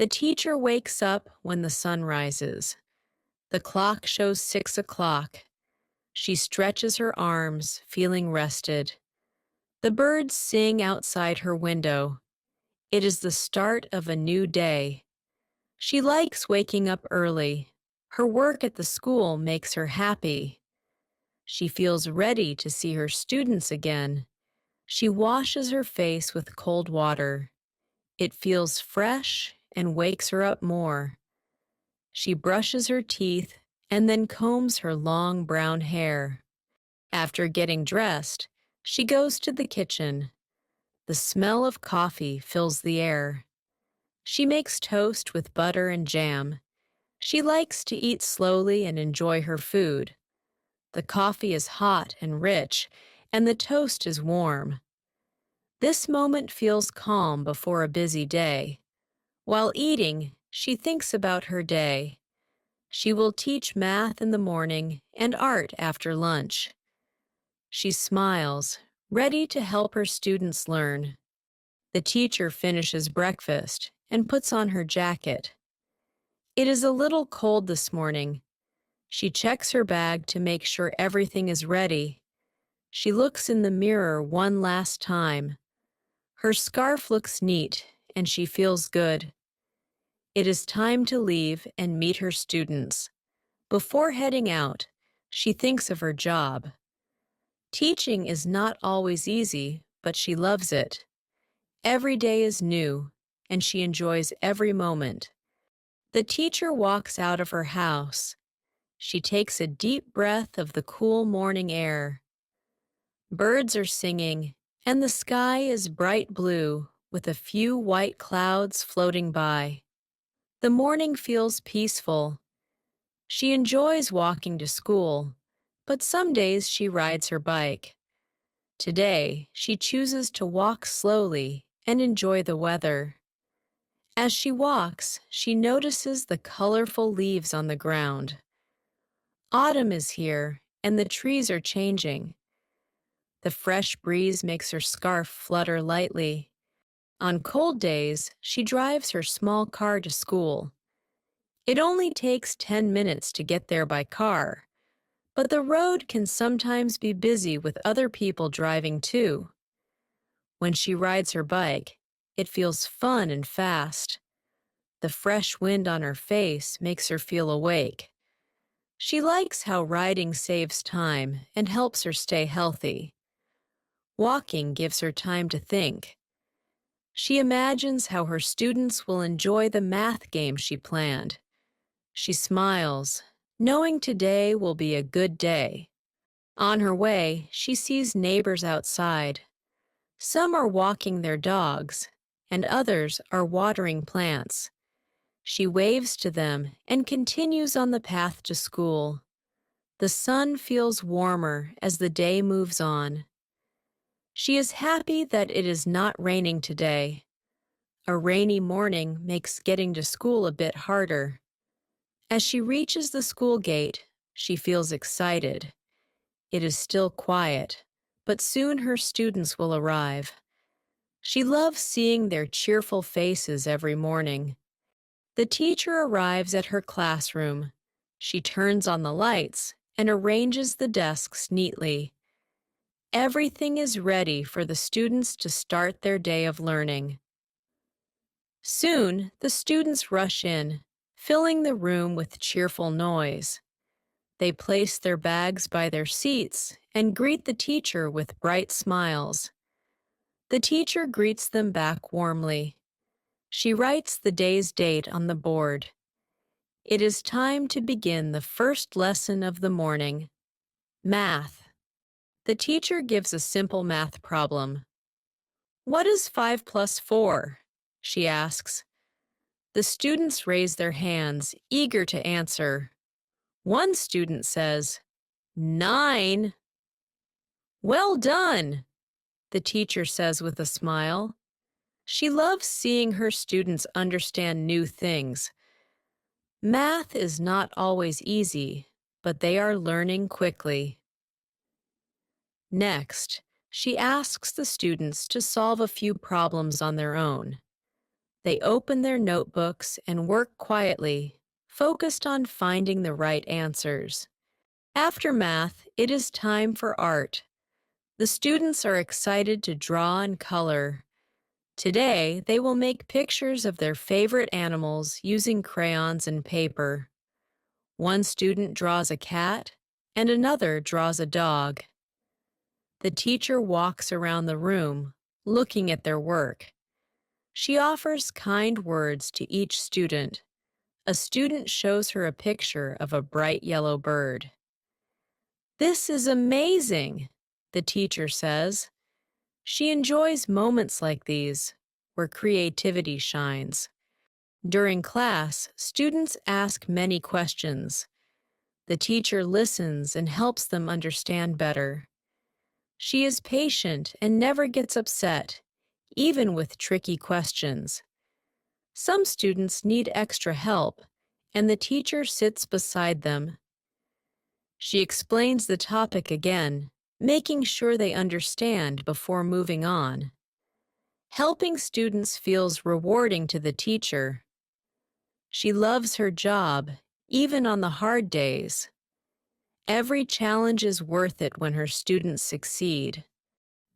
The teacher wakes up when the sun rises. The clock shows 6 o'clock. She stretches her arms, feeling rested. The birds sing outside her window. It is the start of a new day. She likes waking up early. Her work at the school makes her happy. She feels ready to see her students again. She washes her face with cold water. It feels fresh and wakes her up more. She brushes her teeth and then combs her long brown hair. After getting dressed, she goes to the kitchen. The smell of coffee fills the air. She makes toast with butter and jam. She likes to eat slowly and enjoy her food. The coffee is hot and rich, and the toast is warm. This moment feels calm before a busy day. While eating, she thinks about her day. She will teach math in the morning and art after lunch. She smiles, ready to help her students learn. The teacher finishes breakfast and puts on her jacket. It is a little cold this morning. She checks her bag to make sure everything is ready. She looks in the mirror one last time. Her scarf looks neat, and she feels good. It is time to leave and meet her students. Before heading out, she thinks of her job. Teaching is not always easy, but she loves it. Every day is new, and she enjoys every moment. The teacher walks out of her house. She takes a deep breath of the cool morning air. Birds are singing, and the sky is bright blue with a few white clouds floating by. The morning feels peaceful. She enjoys walking to school, but some days she rides her bike. Today, she chooses to walk slowly and enjoy the weather. As she walks, she notices the colorful leaves on the ground. Autumn is here, and the trees are changing. The fresh breeze makes her scarf flutter lightly. On cold days, she drives her small car to school. It only takes 10 minutes to get there by car, but the road can sometimes be busy with other people driving too. When she rides her bike, it feels fun and fast. The fresh wind on her face makes her feel awake. She likes how riding saves time and helps her stay healthy. Walking gives her time to think. She imagines how her students will enjoy the math game she planned. She smiles, knowing today will be a good day. On her way, she sees neighbors outside. Some are walking their dogs, and others are watering plants. She waves to them and continues on the path to school. The sun feels warmer as the day moves on. She is happy that it is not raining today. A rainy morning makes getting to school a bit harder. As she reaches the school gate, she feels excited. It is still quiet, but soon her students will arrive. She loves seeing their cheerful faces every morning. The teacher arrives at her classroom. She turns on the lights and arranges the desks neatly. Everything is ready for the students to start their day of learning. Soon, the students rush in, filling the room with cheerful noise. They place their bags by their seats and greet the teacher with bright smiles. The teacher greets them back warmly. She writes the day's date on the board. It is time to begin the first lesson of the morning. Math. The teacher gives a simple math problem. What is 5 plus 4? She asks. The students raise their hands, eager to answer. One student says, 9. Well done, the teacher says with a smile. She loves seeing her students understand new things. Math is not always easy, but they are learning quickly. Next, she asks the students to solve a few problems on their own. They open their notebooks and work quietly, focused on finding the right answers. After math, it is time for art. The students are excited to draw and color. Today, they will make pictures of their favorite animals using crayons and paper. One student draws a cat, and another draws a dog. The teacher walks around the room, looking at their work. She offers kind words to each student. A student shows her a picture of a bright yellow bird. "This is amazing," the teacher says. She enjoys moments like these, where creativity shines. During class, students ask many questions. The teacher listens and helps them understand better. She is patient and never gets upset, even with tricky questions. Some students need extra help, and the teacher sits beside them. She explains the topic again, making sure they understand before moving on. Helping students feels rewarding to the teacher. She loves her job, even on the hard days. Every challenge is worth it when her students succeed.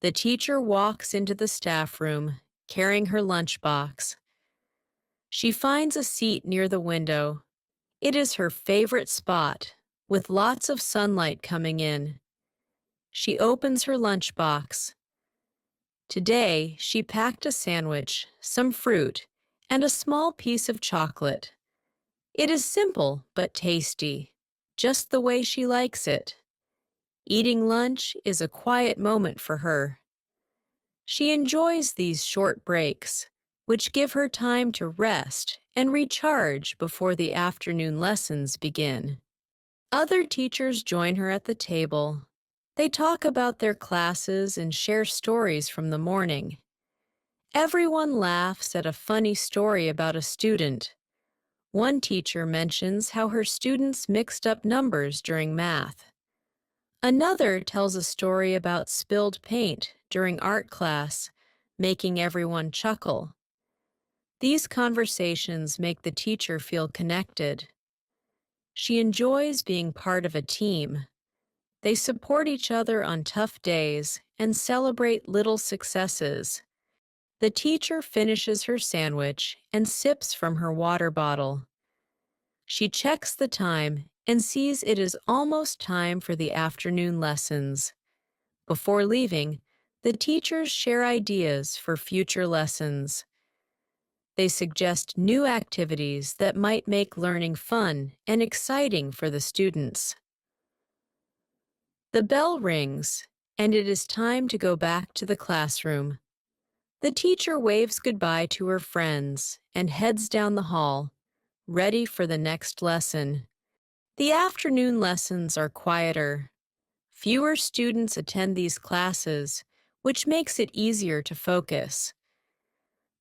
The teacher walks into the staff room, carrying her lunchbox. She finds a seat near the window. It is her favorite spot, with lots of sunlight coming in. She opens her lunchbox. Today, she packed a sandwich, some fruit, and a small piece of chocolate. It is simple but tasty, just the way she likes it. Eating lunch is a quiet moment for her. She enjoys these short breaks, which give her time to rest and recharge before the afternoon lessons begin. Other teachers join her at the table. They talk about their classes and share stories from the morning. Everyone laughs at a funny story about a student. One teacher mentions how her students mixed up numbers during math. Another tells a story about spilled paint during art class, making everyone chuckle. These conversations make the teacher feel connected. She enjoys being part of a team. They support each other on tough days and celebrate little successes. The teacher finishes her sandwich and sips from her water bottle. She checks the time and sees it is almost time for the afternoon lessons. Before leaving, the teachers share ideas for future lessons. They suggest new activities that might make learning fun and exciting for the students. The bell rings, and it is time to go back to the classroom. The teacher waves goodbye to her friends and heads down the hall, ready for the next lesson. The afternoon lessons are quieter. Fewer students attend these classes, which makes it easier to focus.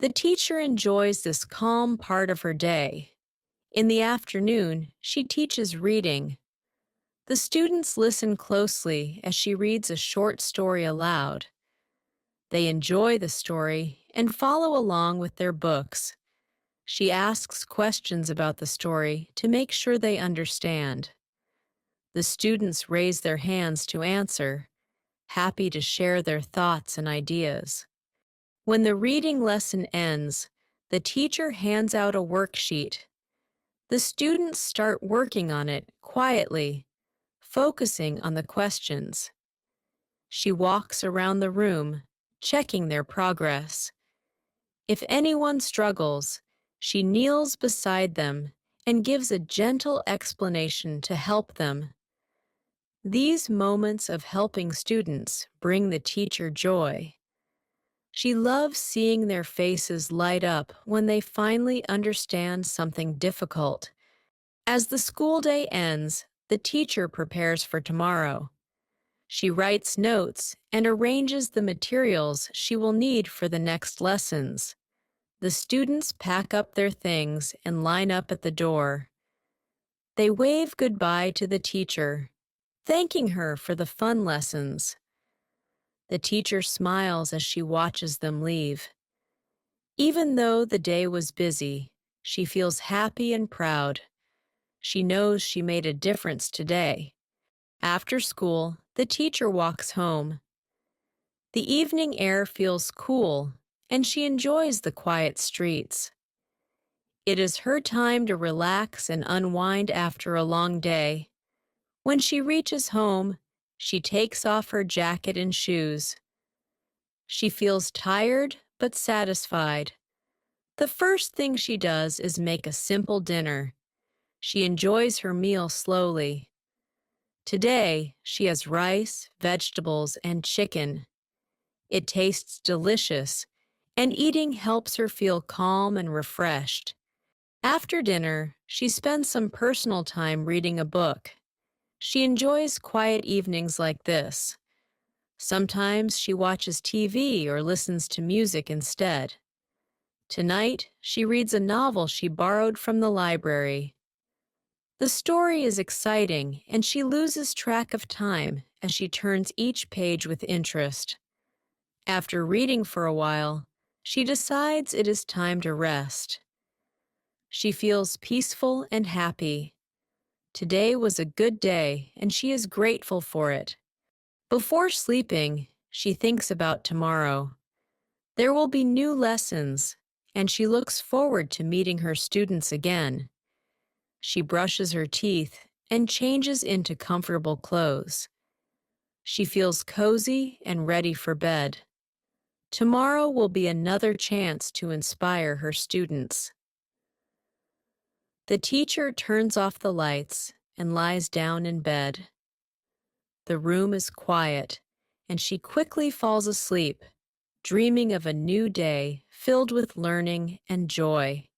The teacher enjoys this calm part of her day. In the afternoon, she teaches reading. The students listen closely as she reads a short story aloud. They enjoy the story and follow along with their books. She asks questions about the story to make sure they understand. The students raise their hands to answer, happy to share their thoughts and ideas. When the reading lesson ends, the teacher hands out a worksheet. The students start working on it quietly, focusing on the questions. She walks around the room, checking their progress. If anyone struggles, she kneels beside them and gives a gentle explanation to help them. These moments of helping students bring the teacher joy. She loves seeing their faces light up when they finally understand something difficult. As the school day ends, the teacher prepares for tomorrow. She writes notes and arranges the materials she will need for the next lessons. The students pack up their things and line up at the door. They wave goodbye to the teacher, thanking her for the fun lessons. The teacher smiles as she watches them leave. Even though the day was busy, she feels happy and proud. She knows she made a difference today. After school, the teacher walks home. The evening air feels cool, and she enjoys the quiet streets. It is her time to relax and unwind after a long day. When she reaches home, she takes off her jacket and shoes. She feels tired but satisfied. The first thing she does is make a simple dinner. She enjoys her meal slowly. Today, she has rice, vegetables, and chicken. It tastes delicious, and eating helps her feel calm and refreshed. After dinner, she spends some personal time reading a book. She enjoys quiet evenings like this. Sometimes she watches TV or listens to music instead. Tonight, she reads a novel she borrowed from the library. The story is exciting, and she loses track of time as she turns each page with interest. After reading for a while, she decides it is time to rest. She feels peaceful and happy. Today was a good day, and she is grateful for it. Before sleeping, she thinks about tomorrow. There will be new lessons, and she looks forward to meeting her students again. She brushes her teeth and changes into comfortable clothes. She feels cozy and ready for bed. Tomorrow will be another chance to inspire her students. The teacher turns off the lights and lies down in bed. The room is quiet, and she quickly falls asleep, dreaming of a new day filled with learning and joy.